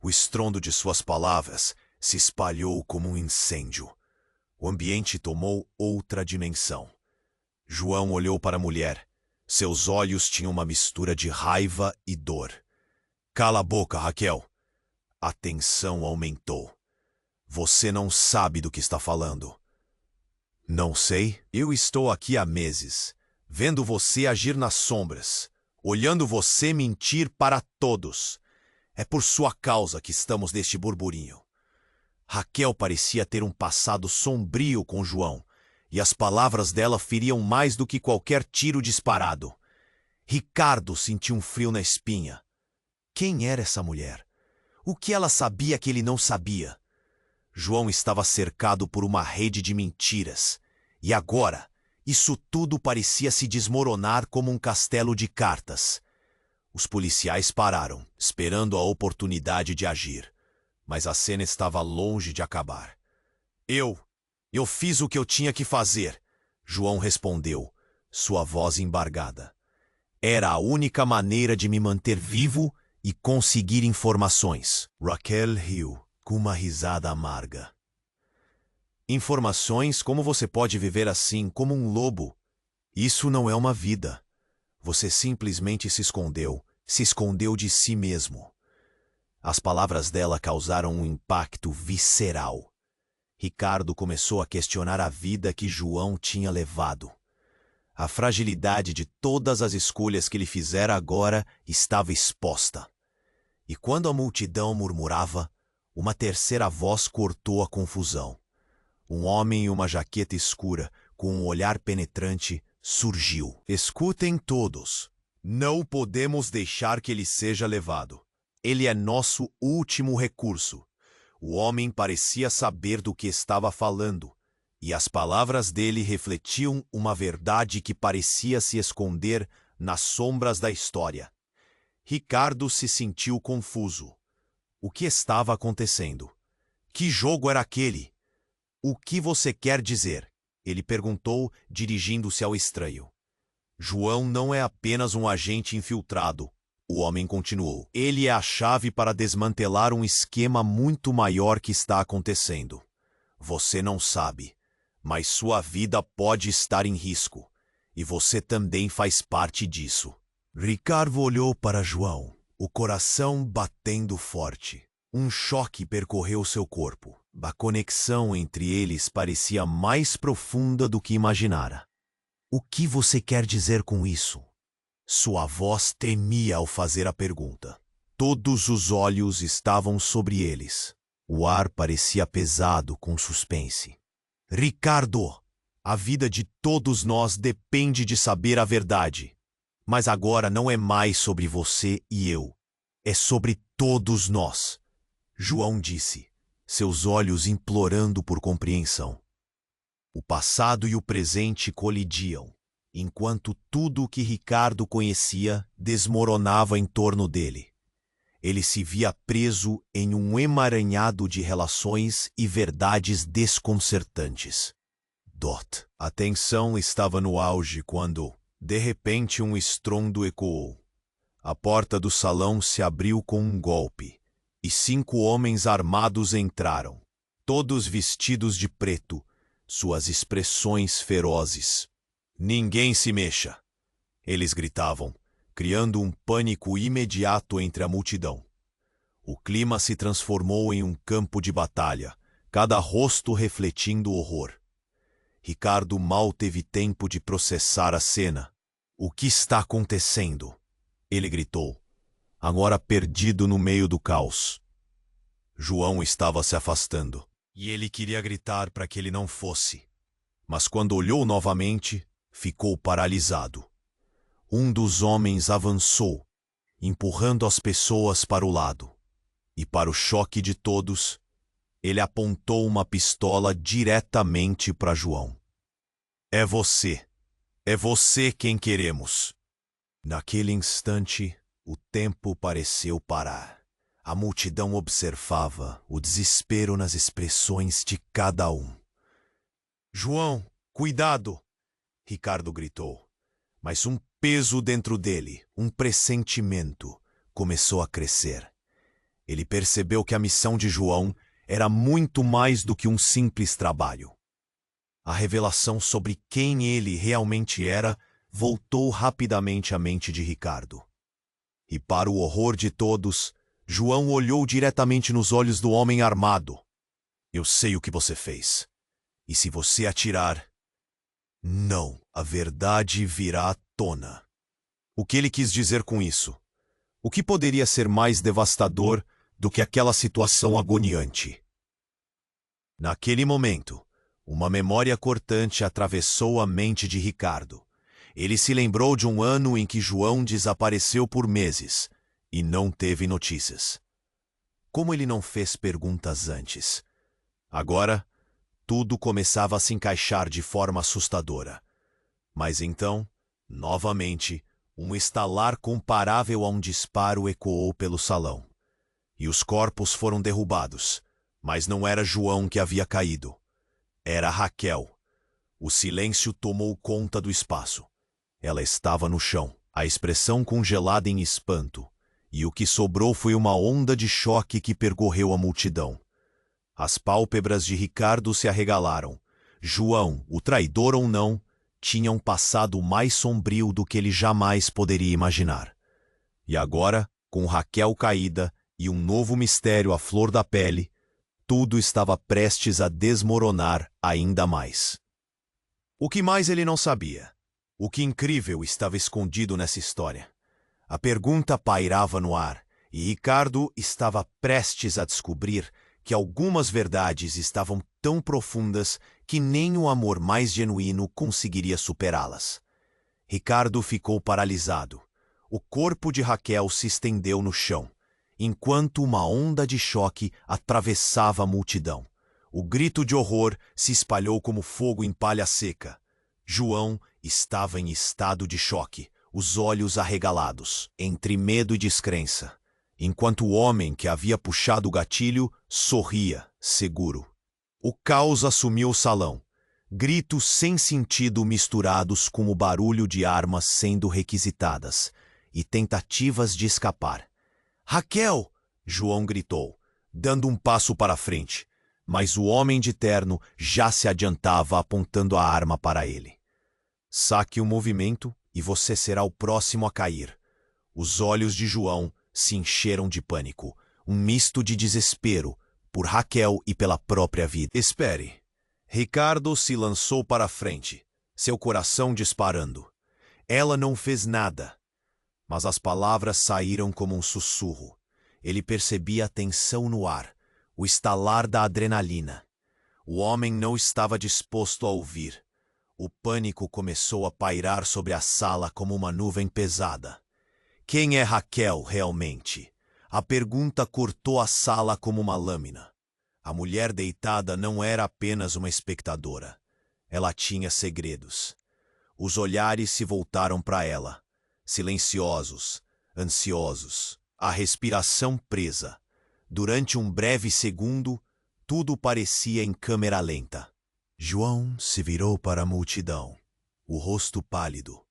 O estrondo de suas palavras se espalhou como um incêndio. O ambiente tomou outra dimensão. João olhou para a mulher. Seus olhos tinham uma mistura de raiva e dor. Cala a boca, Raquel. A tensão aumentou. Você não sabe do que está falando. Não sei. Eu estou aqui há meses, vendo você agir nas sombras, olhando você mentir para todos. É por sua causa que estamos neste burburinho. Raquel parecia ter um passado sombrio com João, e as palavras dela feriam mais do que qualquer tiro disparado. Ricardo sentiu um frio na espinha. Quem era essa mulher? O que ela sabia que ele não sabia? João estava cercado por uma rede de mentiras, e agora isso tudo parecia se desmoronar como um castelo de cartas. Os policiais pararam, esperando a oportunidade de agir, mas a cena estava longe de acabar. Eu fiz o que eu tinha que fazer, João respondeu, sua voz embargada. Era a única maneira de me manter vivo e conseguir informações. Raquel riu, com uma risada amarga. Informações? Como você pode viver assim, como um lobo? Isso não é uma vida. Você simplesmente se escondeu de si mesmo. As palavras dela causaram um impacto visceral. Ricardo começou a questionar a vida que João tinha levado. A fragilidade de todas as escolhas que ele fizera agora estava exposta. E quando a multidão murmurava, uma terceira voz cortou a confusão. Um homem em uma jaqueta escura, com um olhar penetrante, surgiu. Escutem todos. Não podemos deixar que ele seja levado. Ele é nosso último recurso. O homem parecia saber do que estava falando, e as palavras dele refletiam uma verdade que parecia se esconder nas sombras da história. Ricardo se sentiu confuso. O que estava acontecendo? Que jogo era aquele? O que você quer dizer? Ele perguntou, dirigindo-se ao estranho. João não é apenas um agente infiltrado. O homem continuou. Ele é a chave para desmantelar um esquema muito maior que está acontecendo. Você não sabe, mas sua vida pode estar em risco. E você também faz parte disso. Ricardo olhou para João, o coração batendo forte. Um choque percorreu seu corpo. A conexão entre eles parecia mais profunda do que imaginara. O que você quer dizer com isso? Sua voz tremia ao fazer a pergunta. Todos os olhos estavam sobre eles. O ar parecia pesado com suspense. Ricardo, a vida de todos nós depende de saber a verdade. Mas agora não é mais sobre você e eu. É sobre todos nós. João disse, seus olhos implorando por compreensão. O passado e o presente colidiam, enquanto tudo o que Ricardo conhecia desmoronava em torno dele. Ele se via preso em um emaranhado de relações e verdades desconcertantes. A tensão estava no auge quando, de repente, um estrondo ecoou. A porta do salão se abriu com um golpe, e 5 homens armados entraram, todos vestidos de preto, suas expressões ferozes. Ninguém se mexa, eles gritavam, criando um pânico imediato entre a multidão. O clima se transformou em um campo de batalha, cada rosto refletindo horror. Ricardo mal teve tempo de processar a cena. O que está acontecendo? Ele gritou, agora perdido no meio do caos. João estava se afastando, e ele queria gritar para que ele não fosse. Mas quando olhou novamente, ficou paralisado. Um dos homens avançou, empurrando as pessoas para o lado. E para o choque de todos, ele apontou uma pistola diretamente para João. É você quem queremos. Naquele instante, o tempo pareceu parar. A multidão observava o desespero nas expressões de cada um. João, cuidado! Ricardo gritou. Mas um peso dentro dele, um pressentimento, começou a crescer. Ele percebeu que a missão de João era muito mais do que um simples trabalho. A revelação sobre quem ele realmente era voltou rapidamente à mente de Ricardo. E para o horror de todos, João olhou diretamente nos olhos do homem armado. Eu sei o que você fez. E se você atirar... Não, a verdade virá à tona. O que ele quis dizer com isso? O que poderia ser mais devastador do que aquela situação agoniante? Naquele momento, uma memória cortante atravessou a mente de Ricardo. Ele se lembrou de um ano em que João desapareceu por meses e não teve notícias. Como ele não fez perguntas antes? Agora, tudo começava a se encaixar de forma assustadora. Mas então, novamente, um estalar comparável a um disparo ecoou pelo salão. E os corpos foram derrubados, mas não era João que havia caído. Era Raquel. O silêncio tomou conta do espaço. Ela estava no chão, a expressão congelada em espanto, e o que sobrou foi uma onda de choque que percorreu a multidão. As pálpebras de Ricardo se arregalaram. João, o traidor ou não, tinha um passado mais sombrio do que ele jamais poderia imaginar. E agora, com Raquel caída e um novo mistério à flor da pele, tudo estava prestes a desmoronar ainda mais. O que mais ele não sabia? O que incrível estava escondido nessa história? A pergunta pairava no ar, e Ricardo estava prestes a descobrir que algumas verdades estavam tão profundas que nem o amor mais genuíno conseguiria superá-las. Ricardo ficou paralisado. O corpo de Raquel se estendeu no chão, enquanto uma onda de choque atravessava a multidão. O grito de horror se espalhou como fogo em palha seca. João estava em estado de choque, os olhos arregalados, entre medo e descrença, enquanto o homem que havia puxado o gatilho sorria, seguro. O caos assumiu o salão, gritos sem sentido misturados com o barulho de armas sendo requisitadas, e tentativas de escapar. Raquel! João gritou, dando um passo para a frente, mas o homem de terno já se adiantava apontando a arma para ele. Saque o movimento e você será o próximo a cair. Os olhos de João se encheram de pânico. um misto de desespero por Raquel e pela própria vida. Espere. Ricardo se lançou para a frente, seu coração disparando. Ela não fez nada, mas as palavras saíram como um sussurro. Ele percebia a tensão no ar, o estalar da adrenalina. O homem não estava disposto a ouvir. O pânico começou a pairar sobre a sala como uma nuvem pesada. Quem é Raquel realmente? A pergunta cortou a sala como uma lâmina. A mulher deitada não era apenas uma espectadora. Ela tinha segredos. Os olhares se voltaram para ela, silenciosos, ansiosos, a respiração presa. Durante um breve segundo, tudo parecia em câmera lenta. João se virou para a multidão, o rosto pálido.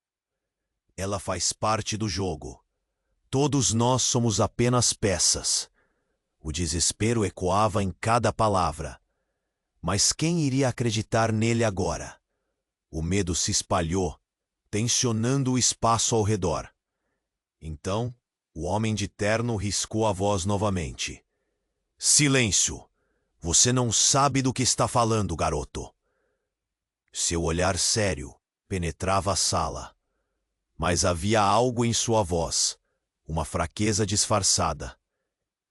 Ela faz parte do jogo. Todos nós somos apenas peças. O desespero ecoava em cada palavra. Mas quem iria acreditar nele agora? O medo se espalhou, tensionando o espaço ao redor. Então, o homem de terno riscou a voz novamente. Silêncio! Você não sabe do que está falando, garoto. Seu olhar sério penetrava a sala. Mas havia algo em sua voz, uma fraqueza disfarçada.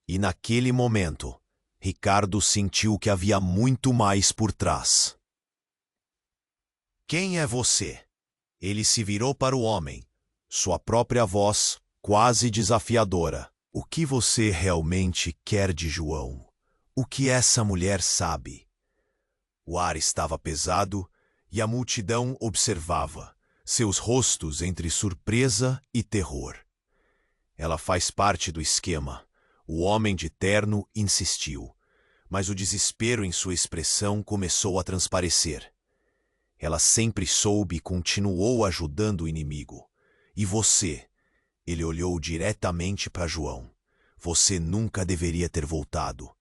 E naquele momento, Ricardo sentiu que havia muito mais por trás. Quem é você? Ele se virou para o homem, sua própria voz quase desafiadora. O que você realmente quer de João? O que essa mulher sabe? O ar estava pesado e a multidão observava, seus rostos entre surpresa e terror. Ela faz parte do esquema. O homem de terno insistiu, mas o desespero em sua expressão começou a transparecer. Ela sempre soube e continuou ajudando o inimigo. E você? Ele olhou diretamente para João. Você nunca deveria ter voltado.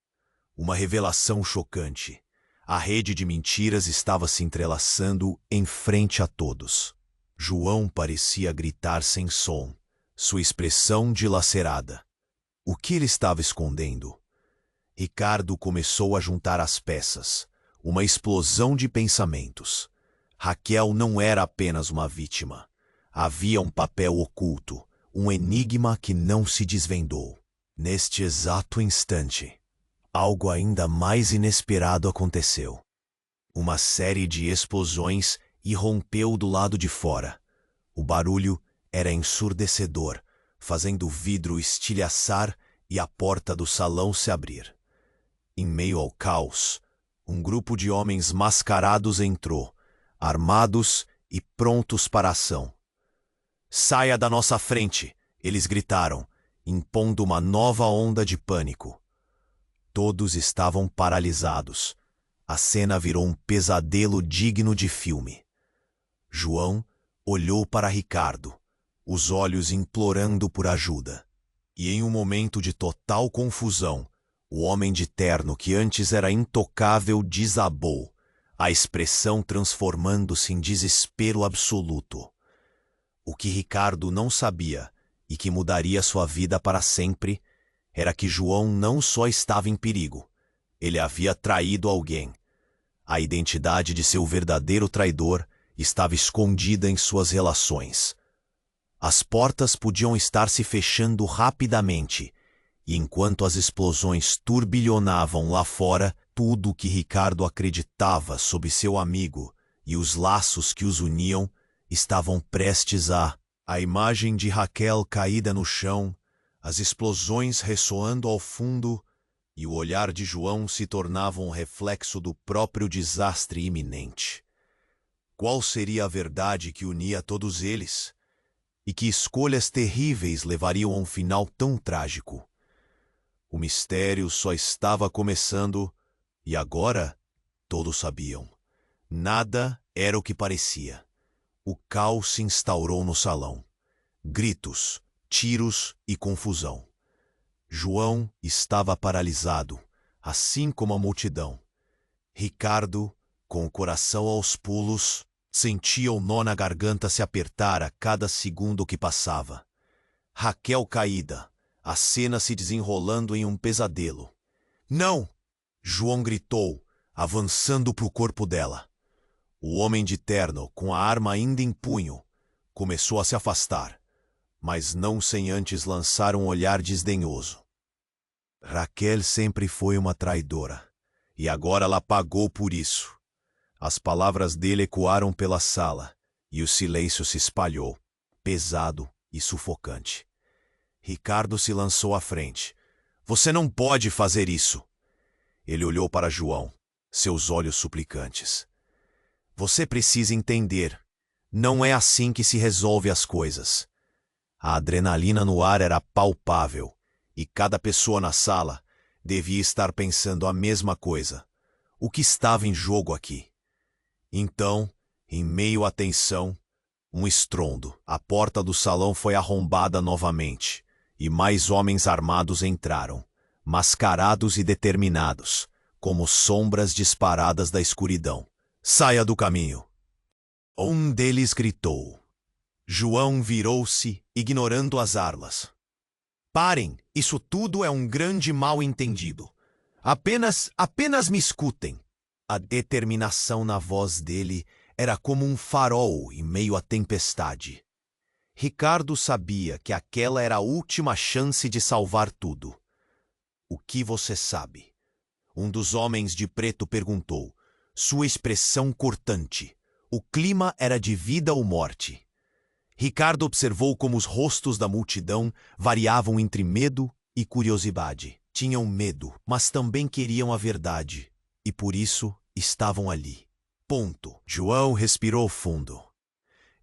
Uma revelação chocante. A rede de mentiras estava se entrelaçando em frente a todos. João parecia gritar sem som, sua expressão dilacerada. O que ele estava escondendo? Ricardo começou a juntar as peças, uma explosão de pensamentos. Raquel não era apenas uma vítima. Havia um papel oculto, um enigma que não se desvendou. Neste exato instante, algo ainda mais inesperado aconteceu. Uma série de explosões irrompeu do lado de fora. O barulho era ensurdecedor, fazendo o vidro estilhaçar e a porta do salão se abrir. Em meio ao caos, um grupo de homens mascarados entrou, armados e prontos para a ação. Saia da nossa frente! Eles gritaram, impondo uma nova onda de pânico. Todos estavam paralisados. A cena virou um pesadelo digno de filme. João olhou para Ricardo, os olhos implorando por ajuda. E em um momento de total confusão, o homem de terno que antes era intocável desabou, a expressão transformando-se em desespero absoluto. O que Ricardo não sabia, e que mudaria sua vida para sempre, era que João não só estava em perigo, ele havia traído alguém. A identidade de seu verdadeiro traidor estava escondida em suas relações. As portas podiam estar se fechando rapidamente, e enquanto as explosões turbilhonavam lá fora, tudo o que Ricardo acreditava sobre seu amigo e os laços que os uniam estavam prestes a imagem de Raquel caída no chão, as explosões ressoando ao fundo, e o olhar de João se tornava um reflexo do próprio desastre iminente. Qual seria a verdade que unia todos eles? E que escolhas terríveis levariam a um final tão trágico? O mistério só estava começando, e agora todos sabiam. Nada era o que parecia. O caos se instaurou no salão. Gritos, tiros e confusão. João estava paralisado, assim como a multidão. Ricardo, com o coração aos pulos, sentia o nó na garganta se apertar a cada segundo que passava. Raquel caída, a cena se desenrolando em um pesadelo. Não! João gritou, avançando para o corpo dela. O homem de terno, com a arma ainda em punho, começou a se afastar, mas não sem antes lançar um olhar desdenhoso. Raquel sempre foi uma traidora, e agora ela pagou por isso. As palavras dele ecoaram pela sala, e o silêncio se espalhou, pesado e sufocante. Ricardo se lançou à frente. Você não pode fazer isso! Ele olhou para João, seus olhos suplicantes. Você precisa entender. Não é assim que se resolve as coisas. A adrenalina no ar era palpável, e cada pessoa na sala devia estar pensando a mesma coisa. O que estava em jogo aqui? Então, em meio à tensão, um estrondo. A porta do salão foi arrombada novamente, e mais homens armados entraram, mascarados e determinados, como sombras disparadas da escuridão. Saia do caminho! Um deles gritou. João virou-se, ignorando as armas. Parem! Isso tudo é um grande mal-entendido. Apenas me escutem. A determinação na voz dele era como um farol em meio à tempestade. Ricardo sabia que aquela era a última chance de salvar tudo. O que você sabe? Um dos homens de preto perguntou, sua expressão cortante. O clima era de vida ou morte. Ricardo observou como os rostos da multidão variavam entre medo e curiosidade. Tinham medo, mas também queriam a verdade, e por isso estavam ali. Ponto. João respirou fundo.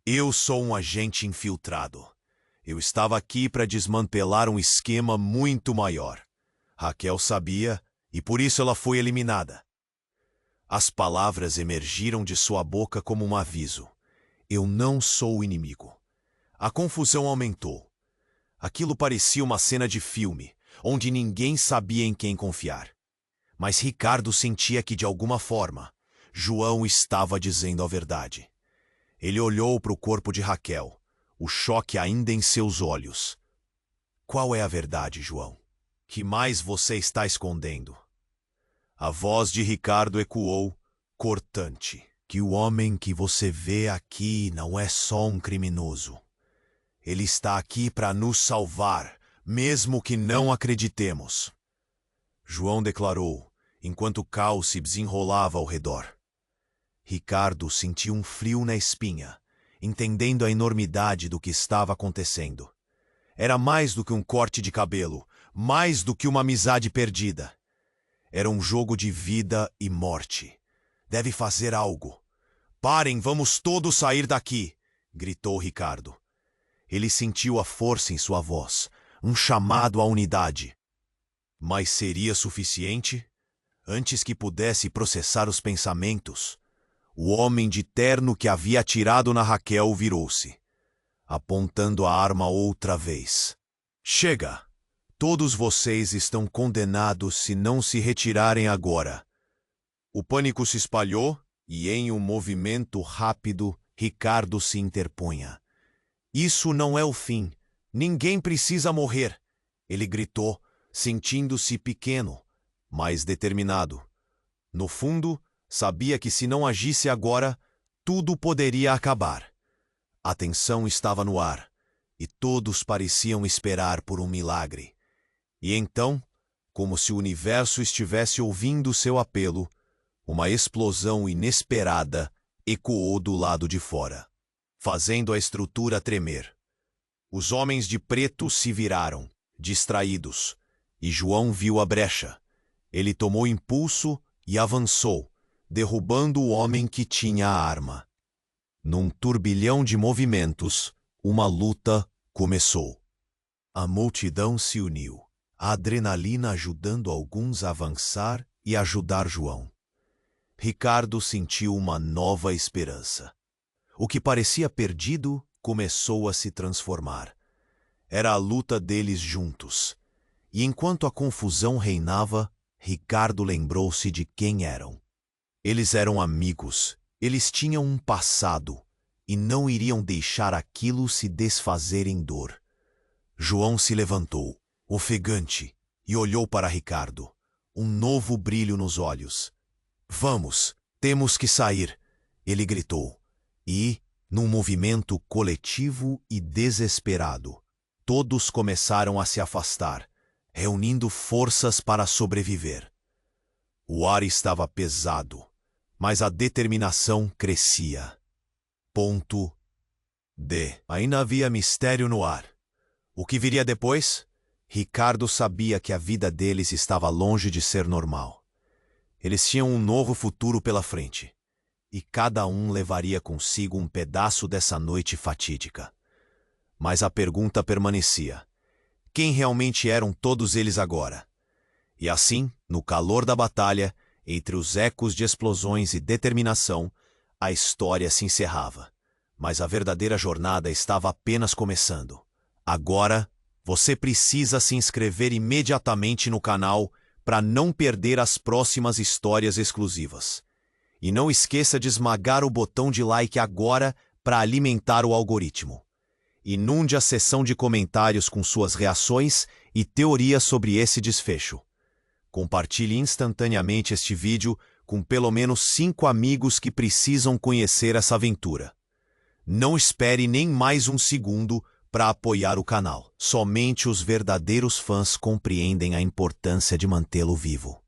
Eu sou um agente infiltrado. Eu estava aqui para desmantelar um esquema muito maior. Raquel sabia, e por isso ela foi eliminada. As palavras emergiram de sua boca como um aviso. Eu não sou o inimigo. A confusão aumentou. Aquilo parecia uma cena de filme, onde ninguém sabia em quem confiar. Mas Ricardo sentia que, de alguma forma, João estava dizendo a verdade. Ele olhou para o corpo de Raquel, o choque ainda em seus olhos. Qual é a verdade, João? Que mais você está escondendo? A voz de Ricardo ecoou, cortante. Que o homem que você vê aqui não é só um criminoso. Ele está aqui para nos salvar, mesmo que não acreditemos. João declarou, enquanto o caos se desenrolava ao redor. Ricardo sentiu um frio na espinha, entendendo a enormidade do que estava acontecendo. Era mais do que um corte de cabelo, mais do que uma amizade perdida. Era um jogo de vida e morte. Deve fazer algo. Parem, vamos todos sair daqui, gritou Ricardo. Ele sentiu a força em sua voz, um chamado à unidade. Mas seria suficiente? Antes que pudesse processar os pensamentos, o homem de terno que havia atirado na Raquel virou-se, apontando a arma outra vez. Chega! Todos vocês estão condenados se não se retirarem agora. O pânico se espalhou e, em um movimento rápido, Ricardo se interpunha. Isso não é o fim. Ninguém precisa morrer, ele gritou, sentindo-se pequeno, mas determinado. No fundo, sabia que se não agisse agora, tudo poderia acabar. A tensão estava no ar, e todos pareciam esperar por um milagre. E então, como se o universo estivesse ouvindo seu apelo, uma explosão inesperada ecoou do lado de fora, fazendo a estrutura tremer. Os homens de preto se viraram, distraídos, e João viu a brecha. Ele tomou impulso e avançou, derrubando o homem que tinha a arma. Num turbilhão de movimentos, uma luta começou. A multidão se uniu, a adrenalina ajudando alguns a avançar e ajudar João. Ricardo sentiu uma nova esperança. O que parecia perdido começou a se transformar. Era a luta deles juntos. E enquanto a confusão reinava, Ricardo lembrou-se de quem eram. Eles eram amigos, eles tinham um passado, e não iriam deixar aquilo se desfazer em dor. João se levantou. ofegante, e olhou para Ricardo, um novo brilho nos olhos. Vamos, temos que sair, ele gritou. E, num movimento coletivo e desesperado, todos começaram a se afastar, reunindo forças para sobreviver. O ar estava pesado, mas a determinação crescia. Ponto D. Ainda havia mistério no ar. O que viria depois? Ricardo sabia que a vida deles estava longe de ser normal. Eles tinham um novo futuro pela frente, e cada um levaria consigo um pedaço dessa noite fatídica. Mas a pergunta permanecia: quem realmente eram todos eles agora? E assim, no calor da batalha, entre os ecos de explosões e determinação, a história se encerrava. Mas a verdadeira jornada estava apenas começando. Agora, você precisa se inscrever imediatamente no canal para não perder as próximas histórias exclusivas. E não esqueça de esmagar o botão de like agora para alimentar o algoritmo. Inunde a seção de comentários com suas reações e teorias sobre esse desfecho. Compartilhe instantaneamente este vídeo com pelo menos 5 amigos que precisam conhecer essa aventura. Não espere nem mais um segundo para apoiar o canal. Somente os verdadeiros fãs compreendem a importância de mantê-lo vivo.